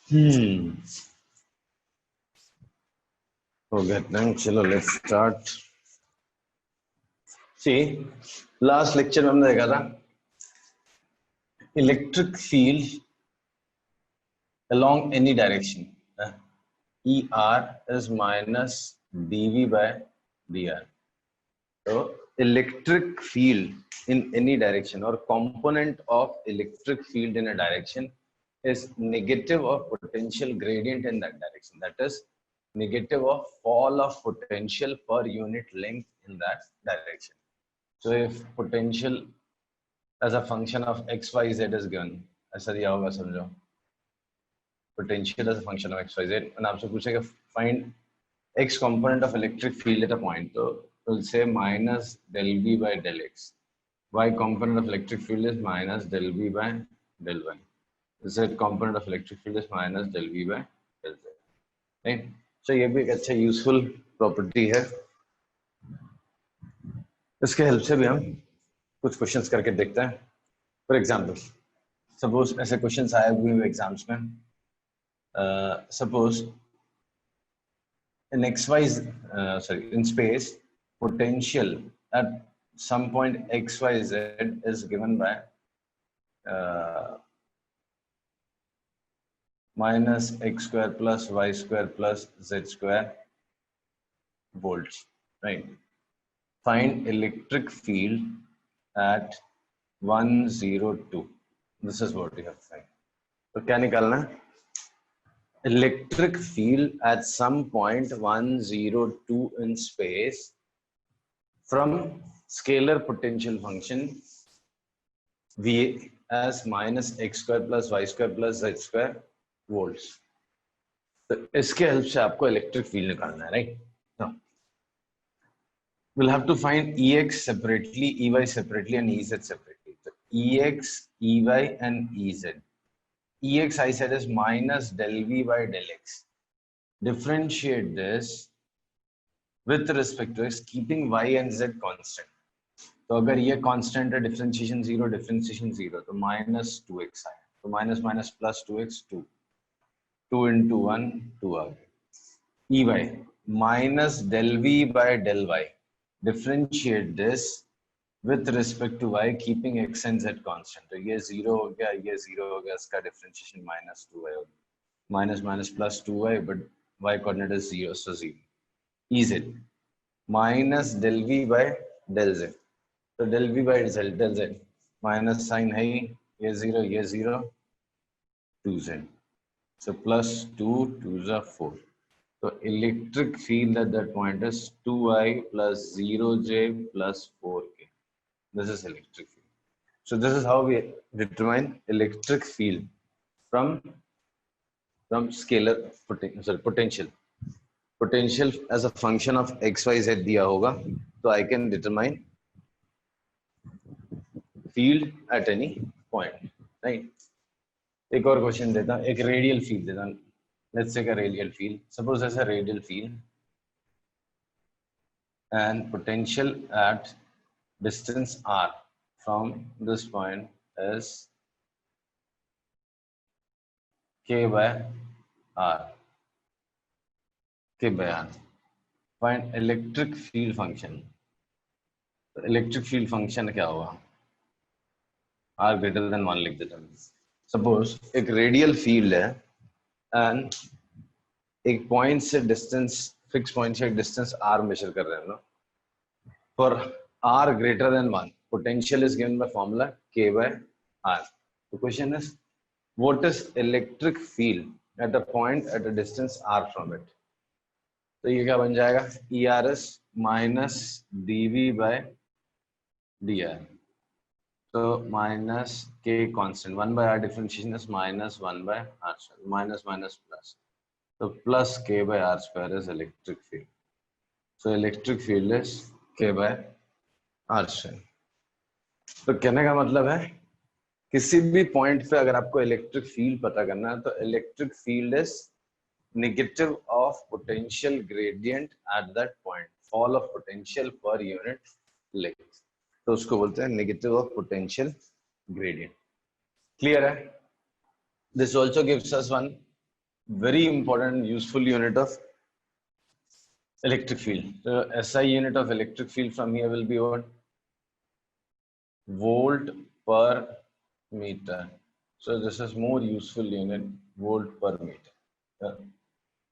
Hmm. Forget them. Chalo, let's start. See, last lecture में हमने देखा था electric field along any direction. ER is minus dV by dr. So electric field in any direction or component of electric field in a direction is negative of potential gradient in that direction. That is negative of fall of potential per unit length in that direction. So if potential as a function of x, y, z is given, ऐसा दिया होगा समझो. Potential as a function of x, y, z. and आपसे पूछेगा find x component of electric field at a point. So we'll say minus del v by del x. Y component of electric field is minus del v by del y. Z component of electric field is minus del v by del z. Right? So ये भी एक अच्छा useful property है. इसके help से भी हम कुछ क्वेश्चंस करके देखते हैं. फॉर एग्जांपल सपोज ऐसे क्वेश्चंस आए हुए हैं एग्जाम्स में. Suppose in xy in space potential at some point xyz is given by minus x square plus y square plus z square volts, right? Find electric field at 102. This is what we have to find. So क्या निकालना है? Electric field at some point 102 in space from scalar potential function V as minus x square plus y square plus z square volts. तो इसके help से आपको electric field निकालना है, right? Now we'll have to find Ex separately, Ey separately and Ez separately. So Ex, Ey and Ez. Ex I said is minus del v by del x. Differentiate this with respect to x, keeping y and z constant. तो अगर ये constant है, differentiation 0, तो minus 2x आए. तो minus minus plus 2x 2. 2 into 1 2 आ गए. Ey minus del v by del y. Differentiate this with respect to y, keeping x and z constant. तो ये 0 हो गया, ये 0 हो गया, इसका differentiation minus 2y हो गया. Minus minus plus 2y, but y coordinate is 0, so 0. Ez minus del v by del z. So del v by del z minus sign है ये 0, 2z. So plus 2, 2s are 4. So electric field at that point is 2i plus 0j plus 4k. This is electric field. So this is how we determine electric field from scalar potential. Potential as a function of x, y, z दिया होगा, so I can determine field at any point, right? एक और question देता हूँ, एक radial field देता हूँ. Let's take a radial field. Suppose there's a radial field and potential at distance r from this point is k by r. K by r. Find electric field function. तो electric field function क्या होगा? r greater than 1 लिख देता हूँ. Suppose एक radial field है and एक point से डिस्टेंस, फिक्स पॉइंट से डिस्टेंस r मेजर कर रहे हैं ना. For r greater than 1 potential is given by formula k by r. The question is what is electric field at a point at a distance r from it. तो ये क्या बन जाएगा? er is minus dv by dr. तो minus k constant 1 by r differentiation is minus 1 by r square, minus minus plus. So plus k by r square is electric field. So electric field is k by r square. तो कहने का मतलब है किसी भी point पे अगर आपको इलेक्ट्रिक फील्ड पता करना है तो electric field is negative of potential gradient at that point, fall of potential per unit length. तो उसको बोलते हैं negative of potential gradient. Clear है? This also gives us one very important useful unit of electric field. The SI unit of electric field from here will be what? Volt per meter. So this is more useful unit, volt per meter.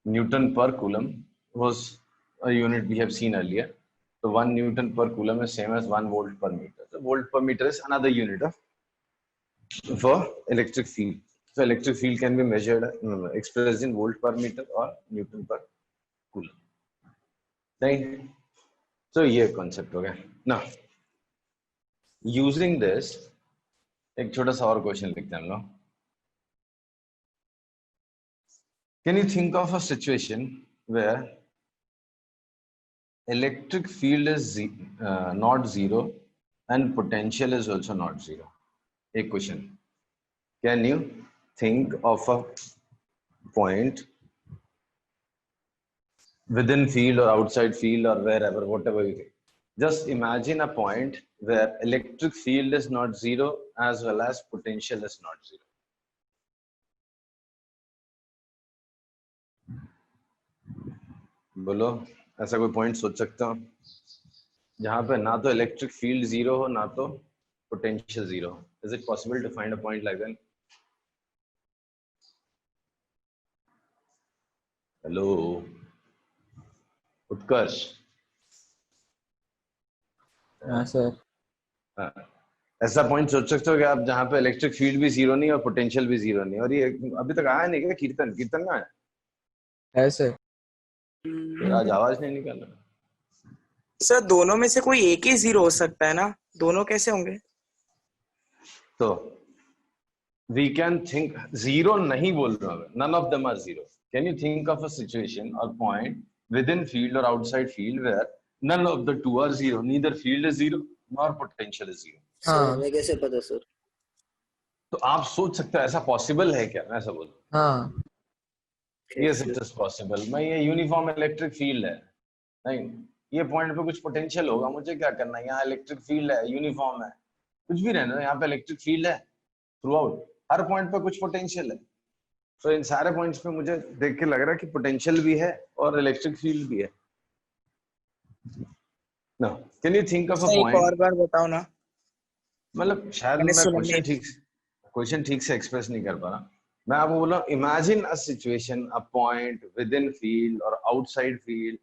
Newton per coulomb was a unit we have seen earlier. So 1 Newton per coulomb is same as 1 volt per meter. So volt per meter is another unit of for electric field. So electric field can be measured, expressed in volt per meter or Newton per coulomb. Right? So ये concept हो गया. Now, using this, एक छोटा सा और question लिखते हैं हम लोग. Can you think of a situation where electric field is not zero and potential is also not zero? A question. Can you think of a point within field or outside field or wherever, whatever you think? Just imagine a point where electric field is not zero as well as potential is not zero. बोलो, ऐसा कोई point सोच सकता हूँ जहां पे ना तो इलेक्ट्रिक फील्ड जीरो हो ना तो पोटेंशियल जीरो हो? Is it possible to find a point like that? Hello Utkarsh. हाँ सर. ऐसा पॉइंट सोच सकते हो कि आप जहां पे इलेक्ट्रिक फील्ड भी जीरो नहीं और पोटेंशियल भी जीरो नहीं? और ये अभी तक आया नहीं क्या? कीर्तन में आया है सर. फिर आज आवाज नहीं निकाला. सर दोनों में से कोई एक ही जीरो हो सकता है ना, दोनों कैसे होंगे? तो वी कैन थिंक, जीरो नहीं बोल रहा हूं, none of them are zero. Can you think of a situation or point within field और outside field where none of the two are zero, neither field is zero nor potential is zero? हाँ. हमें कैसे पता sir? तो आप सोच सकते हो ऐसा पॉसिबल है क्या? मैं ऐसा बोल, हाँ. Yes it is possible. मैं ये यूनिफॉर्म इलेक्ट्रिक फील्ड है, नहीं ये पॉइंट पे कुछ पोटेंशियल होगा, मुझे क्या करना है? यहाँ इलेक्ट्रिक फील्ड है, यूनिफॉर्म है, कुछ भी रहना, यहाँ पे इलेक्ट्रिक फील्ड है थ्रू आउट, हर पॉइंट पे कुछ पोटेंशियल है. तो इन सारे पॉइंट्स पे मुझे देख के लग रहा है कि पोटेंशियल भी है और इलेक्ट्रिक फील्ड भी है. ना कैन यू थिंक ऑफ अ एक पॉइंट? और बार बताओ ना. मतलब शायद मैंने मैं सुना क्वेश्चन ठीक से एक्सप्रेस नहीं कर पा रहा. मैं आपको बोल रहा हूँ, imagine a situation, a point within field और outside field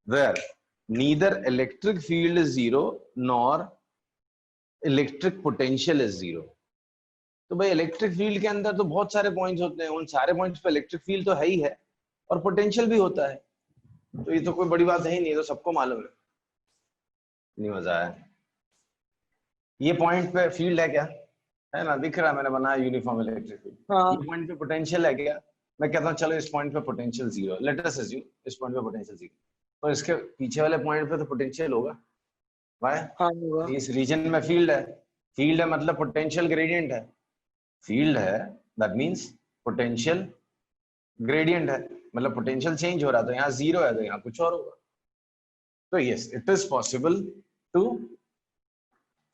where neither electric field is zero nor electric potential is zero. तो भाई इलेक्ट्रिक फील्ड के अंदर तो बहुत सारे पॉइंट्स होते हैं, उन सारे पॉइंट्स पे इलेक्ट्रिक फील्ड तो है ही है और पोटेंशियल भी होता है. तो ये तो कोई बड़ी बात है ही नहीं, तो सबको मालूम है. नहीं मजा आया? ये पॉइंट पे फील्ड है क्या? है ना, दिख रहा है, मैंने बनाया यूनिफॉर्म इलेक्ट्रिक फील्ड. ये पॉइंट पे पोटेंशियल है क्या? मैं कहता हूँ चलो इस पॉइंट पे potential zero, let us assume इस पॉइंट पे पोटेंशियल जीरो, तो इसके पीछे वाले पॉइंट पे तो पोटेंशियल होगा. वाई? इस रीजन में फील्ड है. फील्ड है मतलब पोटेंशियल ग्रेडियंट है. फील्ड है दैट मींस पोटेंशियल ग्रेडियंट है, मतलब पोटेंशियल चेंज हो रहा है. तो यहाँ जीरो है तो यहाँ कुछ और होगा. तो yes it is possible to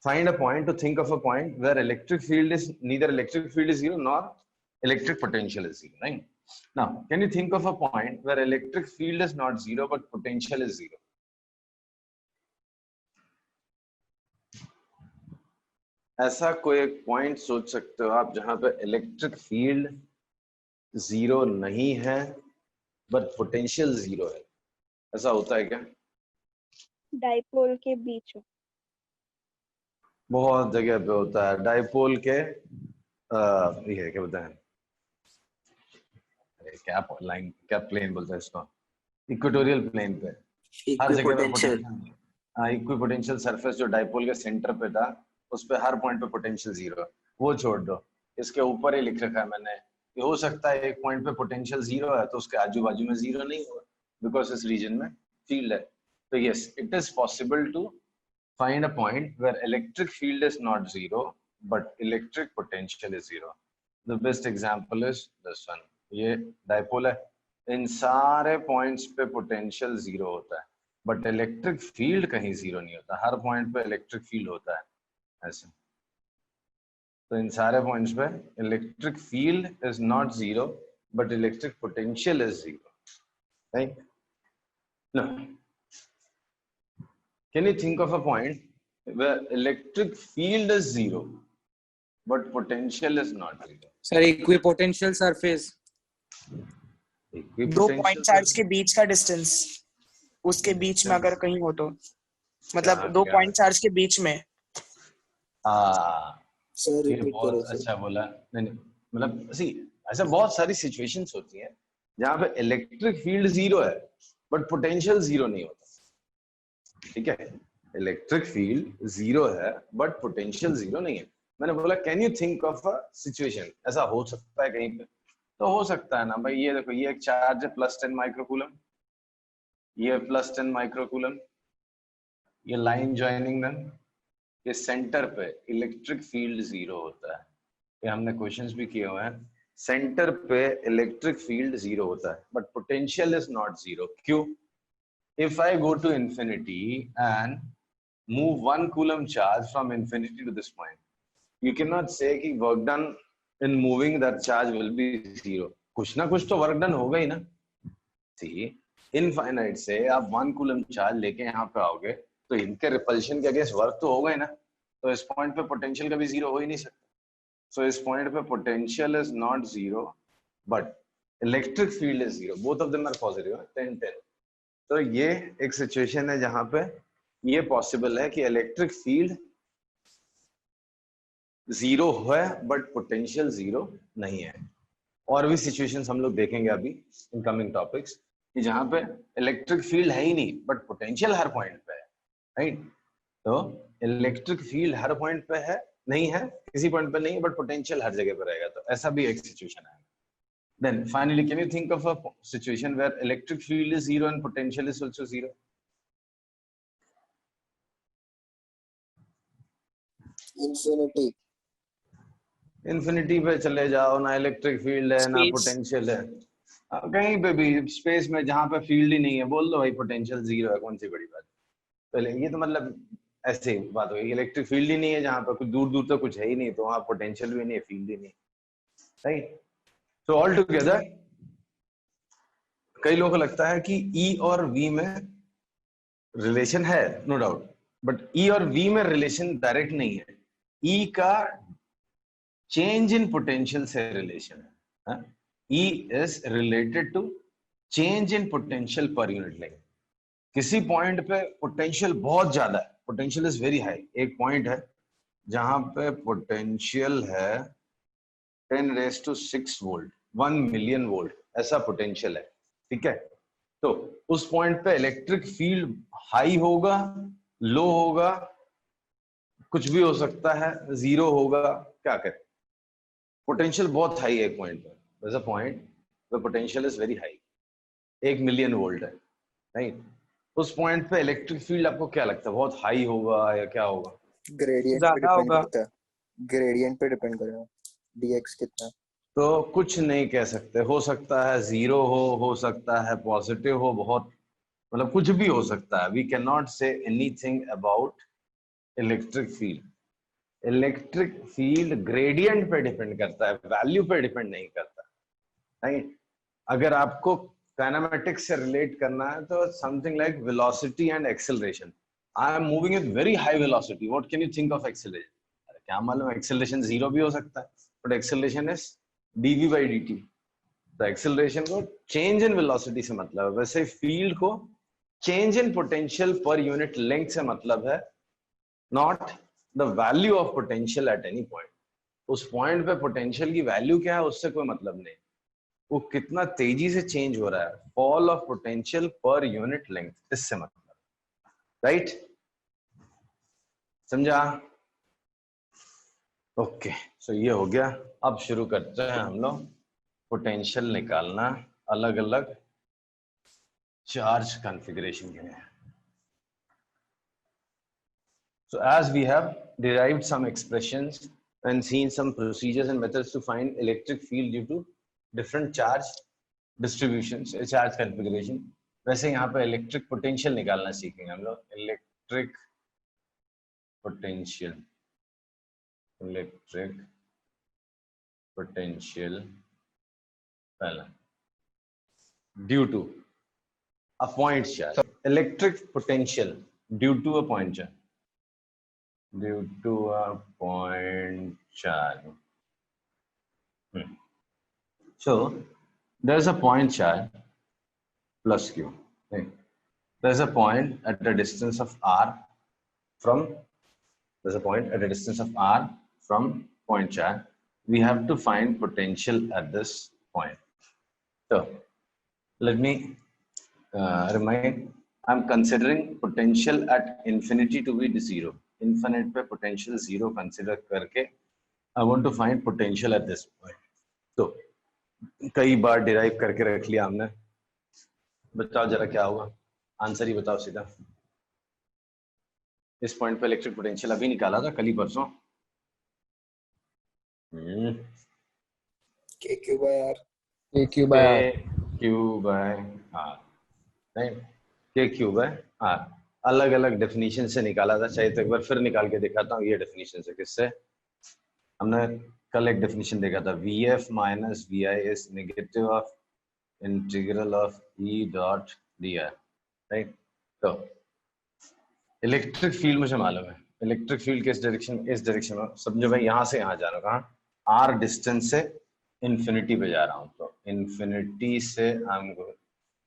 find a point, to think of a point where electric field is neither electric field is zero nor electric potential is zero, right? Now can you think of a point where electric field is not zero but potential is zero? ऐसा कोई एक point सोच सकते हो आप जहां पे electric field zero नहीं है बट पोटेंशियल जीरो है? ऐसा होता है क्या? डाइपोल के बीच में बहुत जगह पे होता है. डाइपोल के ये क्या बताएं, क्या लाइन, क्या प्लेन बोलते हैं इसको, इक्वेटोरियल प्लेन पे हर जगह पे पोटेंशियल. हाँ, इक्विपोटेंशियल सरफेस जो डाइपोल के सेंटर पे था उस पे हर पॉइंट पे पोटेंशियल जीरो है. वो छोड़ दो, इसके ऊपर ही लिख रखा है मैंने, ये हो सकता है एक पॉइंट पे पोटेंशियल जीरो है तो उसके आजू बाजू में जीरो नहीं होगा बिकॉज इस रीजन में फील्ड है. तो yes it is possible to find a point where electric field is not zero but electric potential is zero. The best example is this one. ये डाइपोल है, इन सारे पॉइंट्स पे पोटेंशियल जीरो होता है but electric field कहीं zero नहीं होता, हर point पे इलेक्ट्रिक फील्ड होता है ऐसे. तो इन सारे पॉइंट्स पे electric field is not zero but electric potential is 0, right? Now, can you think of a point where electric field is 0 but potential is not 0? Sir equipotential surface, दो point charge के बीच का distance, उसके बीच में अगर कहीं हो तो, मतलब दो पॉइंट चार्ज के बीच में। सर ये रिपीट बहुत करो सर। अच्छा बोला। नहीं, मतलब सी ऐसा बहुत सारी सिचुएशंस होती हैं जहां पे इलेक्ट्रिक फील्ड 0 है बट पोटेंशियल 0 नहीं होता। ठीक है, इलेक्ट्रिक फील्ड 0 है बट पोटेंशियल 0 नहीं है। मैंने बोला can you think of a situation, ऐसा हो सकता है कहीं पे? तो हो सकता है ना भाई, ये देखो, ये एक चार्ज है +10 माइक्रोकूलम, ये +10 माइक्रोकूलम, ये लाइन ज्वाइनिंग देन, ये सेंटर पे इलेक्ट्रिक फील्ड 0 होता है। ये हमने क्वेश्चंस भी किए हुए हैं, सेंटर पे इलेक्ट्रिक फील्ड 0 होता है बट पोटेंशियल इज नॉट 0। क्यों? If I go to infinity and move 1 coulomb charge from infinity to this point, you cannot say कि work done in moving that charge will be 0। कुछ ना कुछ तो work done होगा ही ना। See, infinite से आप 1 कूलम चार्ज लेके यहाँ पे आओगे तो इनके रिपल्शन के अगेंस्ट वर्क तो होगा ही ना। तो इस पॉइंट पे पोटेंशियल कभी 0 हो ही नहीं सकता। सो इस पॉइंट पे potential is not 0 but electric field is 0। Both of them are positive, 10-10। तो ये एक सिचुएशन है जहां पे ये पॉसिबल है कि इलेक्ट्रिक फील्ड 0 है बट पोटेंशियल 0 नहीं है। और भी सिचुएशंस हम लोग देखेंगे अभी इन कमिंग टॉपिक्स कि जहां पे इलेक्ट्रिक फील्ड है ही नहीं बट पोटेंशियल हर पॉइंट पे है, राइट? तो इलेक्ट्रिक फील्ड हर पॉइंट पे है, नहीं है किसी पॉइंट पे नहीं है बट पोटेंशियल हर जगह पे रहेगा। तो ऐसा भी एक सिचुएशन है। Then finally can you think of a situation where electric field is 0 and potential is also 0? Infinity. Infinity पे चले जाओ, ना इलेक्ट्रिक फील्ड है ना Space. पोटेंशियल है। कहीं पे भी स्पेस में जहां पे फील्ड ही नहीं है, बोल दो भाई पोटेंशियल 0 है, कौन सी बड़ी बात। पहले ये तो मतलब ऐसे बात हो गई, इलेक्ट्रिक फील्ड ही नहीं है जहां पर, कुछ दूर दूर तक कुछ है ही नहीं, तो वहां पोटेंशियल भी नहीं है, फील्ड ही नहीं, राइट? सो ऑल टुगेदर कई लोगों को लगता है कि ई और वी में रिलेशन है, नो डाउट, बट ई और वी में रिलेशन डायरेक्ट नहीं है। ई का चेंज इन पोटेंशियल से रिलेशन है। E is related to change in potential per unit length. किसी पॉइंट पे पोटेंशियल बहुत ज्यादा है, पोटेंशियल इज वेरी हाई। एक पॉइंट है जहां पे पोटेंशियल है 10⁶ वोल्ट, 1 मिलियन वोल्ट, ऐसा पोटेंशियल है, ठीक है? तो उस पॉइंट पे इलेक्ट्रिक फील्ड हाई होगा, लो होगा, कुछ भी हो सकता है, 0 होगा, क्या करें? पोटेंशियल बहुत हाई है एक पॉइंट पे, there's a point where potential is very high, 1 million volt है, राइट? उस पॉइंट पे इलेक्ट्रिक फील्ड आपको क्या लगता है, बहुत हाई होगा या क्या होगा? ग्रेडियंट पे ज्यादा डिपेंड होगा। करता है, ग्रेडियंट पे डिपेंड करेगा dx कितना है। तो कुछ नहीं कह सकते, हो सकता है 0 हो सकता है पॉजिटिव हो, बहुत मतलब कुछ भी हो सकता है। We can not say anything about electric field. Electric field gradient पे डिपेंड करता है, वैल्यू पे डिपेंड नहीं करता, राइट? अगर आपको काइनेमेटिक्स से रिलेट करना है तो something like velocity and acceleration. I am moving with very high velocity, what can you think of acceleration? अरे क्या मालूम, एक्सेलरेशन 0 भी हो सकता है, बट एक्सेलरेशन इज dv/dt। तो एक्सेलरेशन को चेंज इन वेलोसिटी से मतलब है, वैसे फील्ड को change in potential per unit length से मतलब है, not the value of potential at any point. उस पॉइंट पे पोटेंशियल की वैल्यू क्या है उससे कोई मतलब नहीं, वो कितना तेजी से चेंज हो रहा है, fall of potential per unit length, इससे मतलब, राइट? समझा? ओके, सो ये हो गया। अब शुरू करते हैं हम लोग पोटेंशियल निकालना अलग अलग चार्ज कॉन्फ़िगरेशन के लिए। So as we have derived some expressions and seen some procedures and methods to find electric field due to different charge distributions, charge configuration, वैसे यहाँ पे इलेक्ट्रिक पोटेंशियल निकालना सीखेंगे हम लोग। इलेक्ट्रिक पोटेंशियल, इलेक्ट्रिक पोटेंशियल पहला due to a point charge, electric potential due to a point charge, due to a point charge. So there's a point charge plus q. Right? There's a point at a distance of r from, there's a point at a distance of r from point charge. We have to find potential at this point. So let me remind, I'm considering potential at infinity to be zero. Infinite पे potential zero consider करके I want to find potential at this point. So कई बार derive करके रख लिया हमने. बताओ जरा क्या होगा, आंसर ही बताओ सीधा. इस पॉइंट पे इलेक्ट्रिक पोटेंशियल अभी निकाला था, कल ही परसों. K Q by R. K Q by R. Q by R. नहीं, के क्यू बाय आर. अलग अलग डेफिनेशन से निकाला था, चाहे तो एक बार फिर निकाल के दिखाता हूँ. ये डेफिनेशन से, किससे? हमने कल एक डेफिनेशन देखा था, V F minus V I is negative of integral of E dot D R. Right. तो इलेक्ट्रिक फील्ड मुझे मालूम है, इलेक्ट्रिक फील्ड किस डायरेक्शन, इस डायरेक्शन में. समझो भाई, यहाँ से यहाँ जा रहा हूँ, कहाँ? आर डिस्टेंस से इन्फिनिटी पे जा रहा हूँ. तो इन्फिनिटी से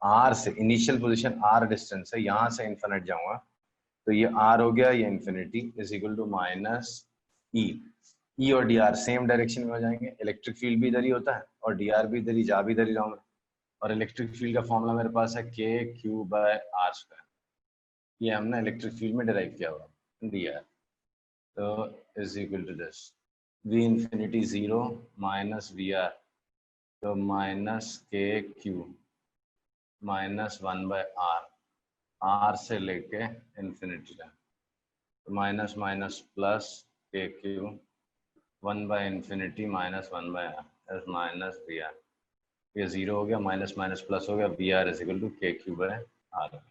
आर से इनिशियल पोजीशन आर डिस्टेंस है, यहाँ से इन्फिनिट जाऊंगा. तो ये आर हो गया, ये infinity is equal to minus E. E और डी आर सेम डायरेक्शन में हो जाएंगे. इलेक्ट्रिक फील्ड भी इधर ही होता है और डी आर भी इधर ही, जा भी इधर ही रहा हूँ. और इलेक्ट्रिक फील्ड का फॉर्मूला मेरे पास है के क्यू बाय आर स्क्वायर. ये हमने इलेक्ट्रिक फील्ड में डिराइव किया हुआ दिया. तो is equal to this, V infinity 0 minus V R, तो minus K Q minus 1 by R, R से लेके इंफिनिटी तक. तो minus minus plus K Q 1 by infinity minus 1 by R is minus V R. ये 0 हो गया, minus minus plus हो गया, V R is equal to K Q by R.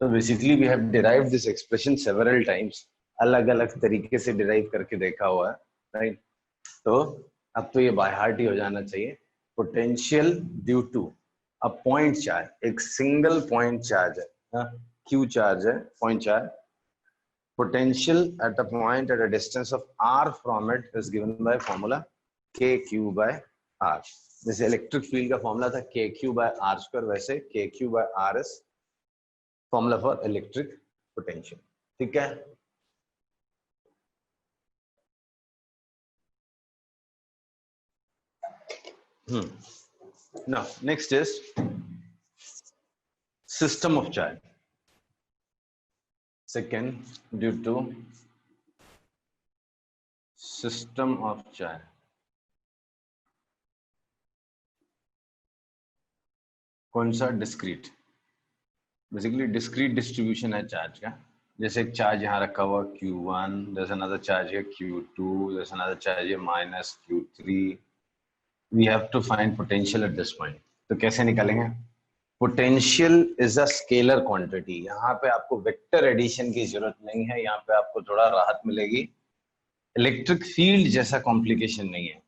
So basically we have derived this expression several times, अलग अलग तरीके से derive करके देखा हुआ है. right? तो अब तो ये बाय हार्ट ही हो जाना चाहिए. Potential due to a point charge, एक single point charge है, Q charge है, point charge. Potential at a point at a distance of r from it is given by formula KQ by R. जैसे electric field का formula था KQ by R square, वैसे KQ by R is formula for electric potential. ठीक है. Now next is system of charge. Second, due to system of charge. कौन सा? Discrete. Basically discrete distribution है charge का. जैसे एक चार्ज यहाँ रखा हुआ Q1, there's another charge here Q2, there's another charge here minus Q3. We have to find potential at this point. तो कैसे निकालेंगे? Potential is a scalar quantity. यहाँ पे आपको वेक्टर एडिशन की जरूरत नहीं है, यहाँ पे आपको थोड़ा राहत मिलेगी. इलेक्ट्रिक फील्ड जैसा कॉम्प्लिकेशन नहीं है,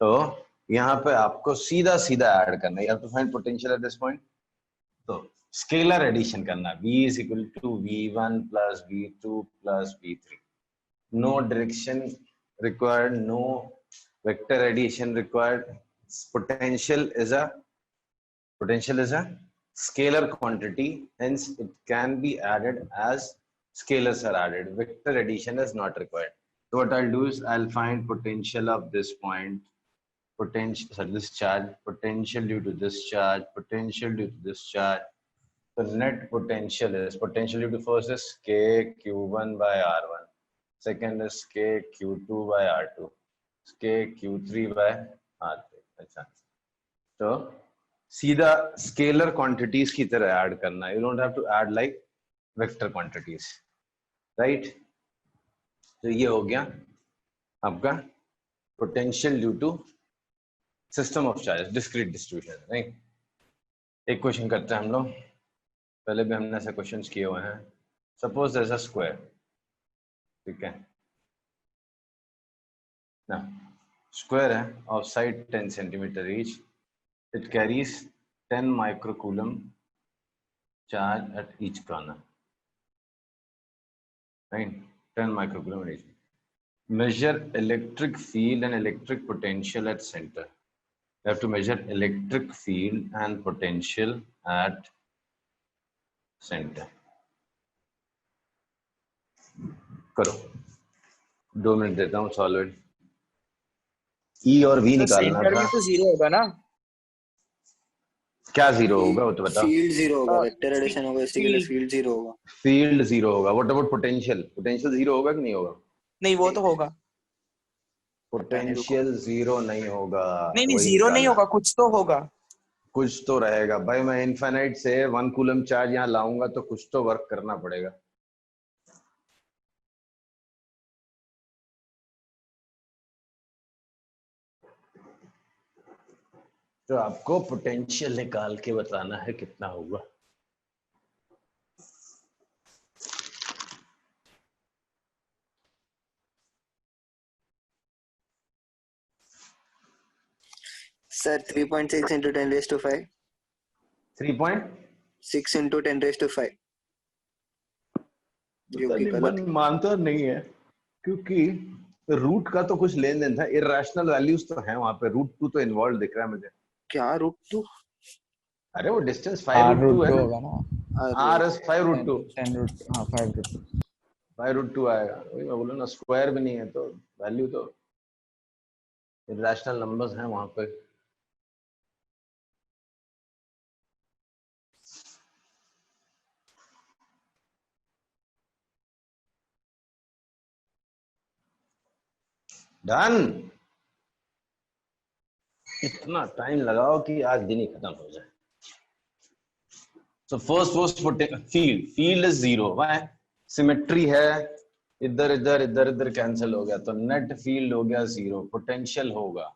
तो यहाँ पे आपको सीधा सीधा ऐड करना है. You have to find potential at this point. तो स्केलर एडिशन करना, V is equal to V1 plus V2 plus V3. No direction required, no vector addition required. Potential is a scalar quantity, hence it can be added as scalars are added. Vector addition is not required. So what I'll do is I'll find potential of this point, this charge, potential due to this charge, potential due to this charge. So net potential is, potential due to first is K Q1 by R1, second is K Q2 by R2, K Q3 by R3. अच्छा, तो सीधा scalar quantities की तरह add करना है. You don't have to add like vector quantities, right? तो ये हो गया आपका potential due to system of charges, discrete distribution. right? एक क्वेश्चन करते हैं हम लोग, पहले भी हमने ऐसे क्वेश्चंस किए हुए हैं. Suppose there is a square. ठीक है ना, स्क्वायर है of side 10 centimetre each, It carries 10 microcoulomb charge at each corner. Right? 10 microcoulomb at each. Measure electric field and electric potential at center. You have to measure electric field and potential at center. करो, 2 minute देता हूँ solve. ई और we तो निकालना centre था. में तो zero होगा ना. क्या जीरो होगा वो तो बता. फील्ड जीरो होगा, Uh, वेक्टर एडिशन होगा, इसी के लिए फील्ड जीरो होगा. फील्ड जीरो होगा. What about potential? Potential zero होगा कि नहीं होगा? नहीं वो तो होगा. पोटेंशियल जीरो नहीं होगा. नहीं वही जीरो नहीं निकालना. होगा, कुछ तो होगा. कुछ तो रहेगा भाई. मैं इनफाइनाइट से 1 कूलम चार्ज यहाँ लाऊंगा तो कुछ तो वर्क करना पड़ेगा. तो आपको पोटेंशियल निकाल के बताना है कितना होगा. Sir 3.6 into 10 raised to 5. 3.6 into 10 raised to 5. जो कि मन गलत. मानता नहीं है क्योंकि रूट का तो कुछ लेन देन था. इरेशनल वैल्यूज तो हैं वहां पे. √2 तो इन्वॉल्व दिख रहा है मुझे. क्या √2? अरे वो डिस्टेंस 5√2 है होगा ना. r is 5√2. 10√2. हाँ 5√2. 5√2 आएगा. वही मैं बोलूँ ना, स्क्वायर भी नहीं है तो वैल्यू तो इरेशनल नंबर्स हैं वहां पे. डन. इतना टाइम लगाओ कि आज दिन ही खत्म हो जाए. So first field is zero. Why? Symmetry है. इधर इधर इधर इधर कैंसिल हो गया तो नेट फील्ड हो गया जीरो. पोटेंशियल होगा,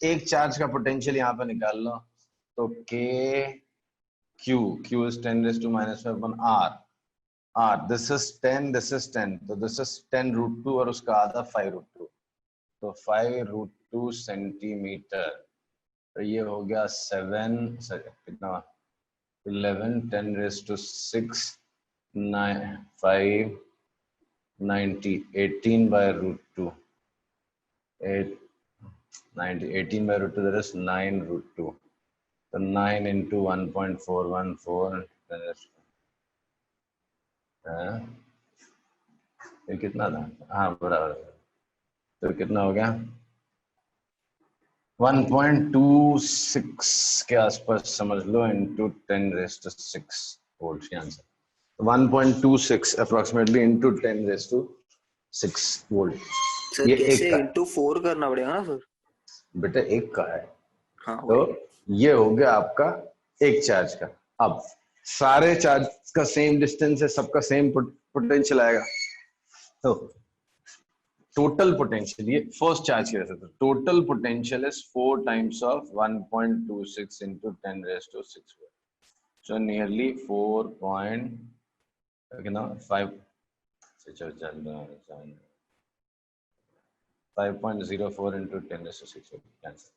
एक चार्ज का पोटेंशियल यहाँ पे निकाल लो तो Q is 10 raised to minus 5 upon R. This is 10, this is 10. तो this is 10√2 और उसका आधा 5√2. तो 5√2 सेंटीमीटर. तो ये हो गया 7 कितना 11 10 raised to 6 9 5 90 18 by √2 8 90 18 by √2, that is 9√2. So 9 into 1.414. ये कितना था? हाँ बराबर. तो कितना हो गया? 1.26 के आसपास समझ लो into 10 raised to 6 वोल्ट की answer. 1.26 approximately into 10 raised to 6 volt. Sir ये कैसे एक का into 4 करना पड़ेगा ना सर? बेटा एक का है. हाँ तो ये हो गया आपका एक चार्ज का. अब सारे चार्ज का सेम डिस्टेंस है, सबका सेम पोटेंशियल आएगा. तो टोटल पोटेंशियल, ये फर्स्ट चार्ज की वजह से, total potential is 4 times of 1.26 into 10 raised to 6 volt. So nearly 5.04 into 10 raised to 6 volt. Answer.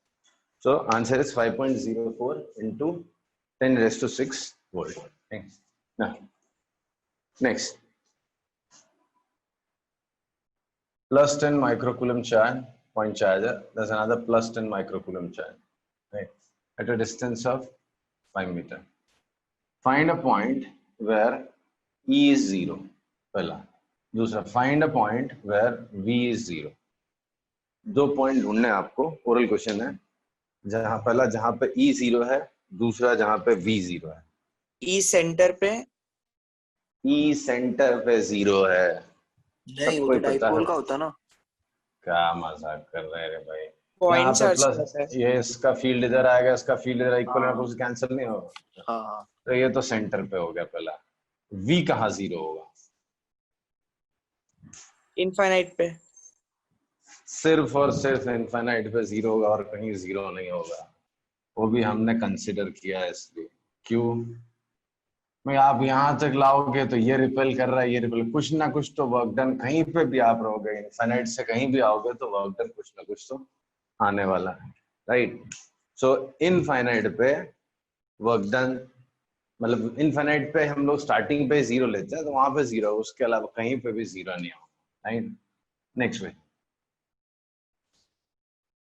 So answer is 5.04 into 10 raised to 6 volt. Thanks. Now, next. Plus 10 microcoulomb charge, point charger. There's another plus 10 microcoulomb charge, right? At a distance of 5 meters. Find a point where E is 0. पहला. दूसरा, find a point where V is 0. दो point ढूंढने आपको. Oral question है. जहां पहला जहां पे E 0 है, दूसरा जहां पे V 0 है. ई सेंटर पे. E सेंटर पे 0 है. नहीं वो तो डाइपोल का होता ना. क्या मजाक कर रहे हैं रे भाई. पॉइंट यहाँ पे चार्ज प्लस करता है. ये इसका फील्ड इधर आएगा, इसका फील्ड इधर, इक्वल में कुछ कैंसिल नहीं होगा. हाँ. तो ये तो सेंटर पे हो गया पहला. V कहाँ 0 होगा? इनफाइनाइट पे. सिर्फ और सिर्फ इनफाइनाइट पे 0 होगा और कहीं 0 नहीं होगा. वो भी हमने कंसिडर किया है इसलिए. क्यों? मैं आप यहाँ तक लाओगे तो ये रिपेल कर रहा है, ये रिपेल, कुछ ना कुछ तो वर्क डन कहीं पे भी आप रहोगे. इनफाइनाइट से कहीं भी आओगे तो वर्क डन कुछ ना कुछ तो आने वाला है, राइट? सो इनफाइनाइट पे वर्क डन, मतलब इनफाइनाइट पे हम लोग स्टार्टिंग पे 0 लेते हैं तो वहां पे 0, उसके अलावा कहीं पे भी 0 नहीं होगा, राइट। नेक्स्ट वे,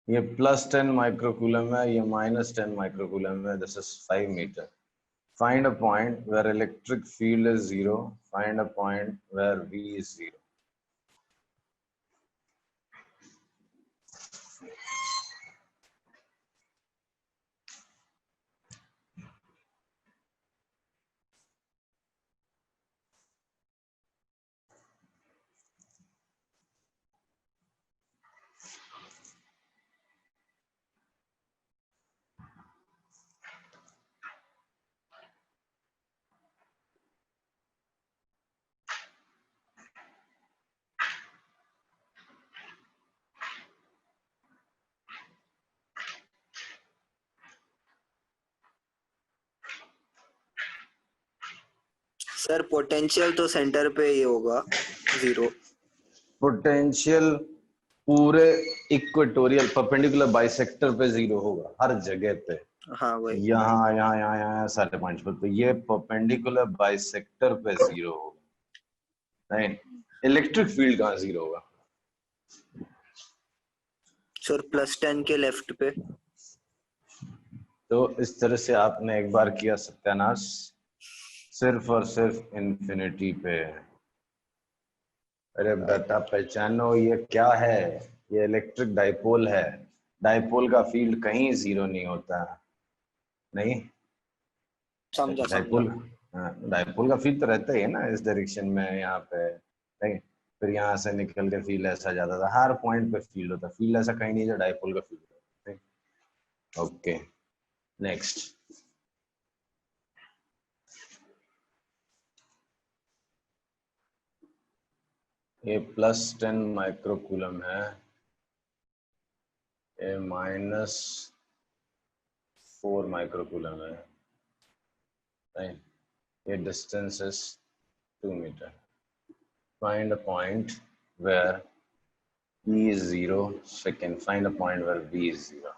ये +10 माइक्रोकूलम है, ये -10 माइक्रोकूलम है, this is 5 metre. Find a point where electric field is 0, find a point where V is 0। Sir potential तो सेंटर पे ही होगा 0। पोटेंशियल पूरे इक्वेटोरियल परपेंडिकुलर बाइसेक्टर पे 0 होगा हर जगह पे, हाँ वही। यहाँ सारे पॉइंट्स पर, तो ये परपेंडिकुलर बाइसेक्टर पे 0 होगा, राइट। इलेक्ट्रिक फील्ड कहाँ 0 होगा? सर +10 के लेफ्ट पे। तो इस तरह से आपने एक बार किया सत्यानाश, सिर्फ और सिर्फ इन्फिनिटी पे। अरे बेटा पहचानो ये क्या है, ये इलेक्ट्रिक डाइपोल है। डाइपोल का फील्ड कहीं 0 नहीं होता, नहीं समझा डाइपोल, डाइपोल का फील्ड तो रहता ही है ना इस डायरेक्शन में, यहाँ पे, नहीं फिर यहाँ से निकल के फील्ड ऐसा जाता था, हर पॉइंट पे फील्ड होता है, फील्ड ऐसा कहीं नहीं जो डाइपोल का फील्ड होता है। ओके नेक्स्ट, ये +10 माइक्रोकूलम है, ये -4 माइक्रोकूलम है, राइट। ये distance is 2 metre. Find a point where E is 0, second find a point where V is 0।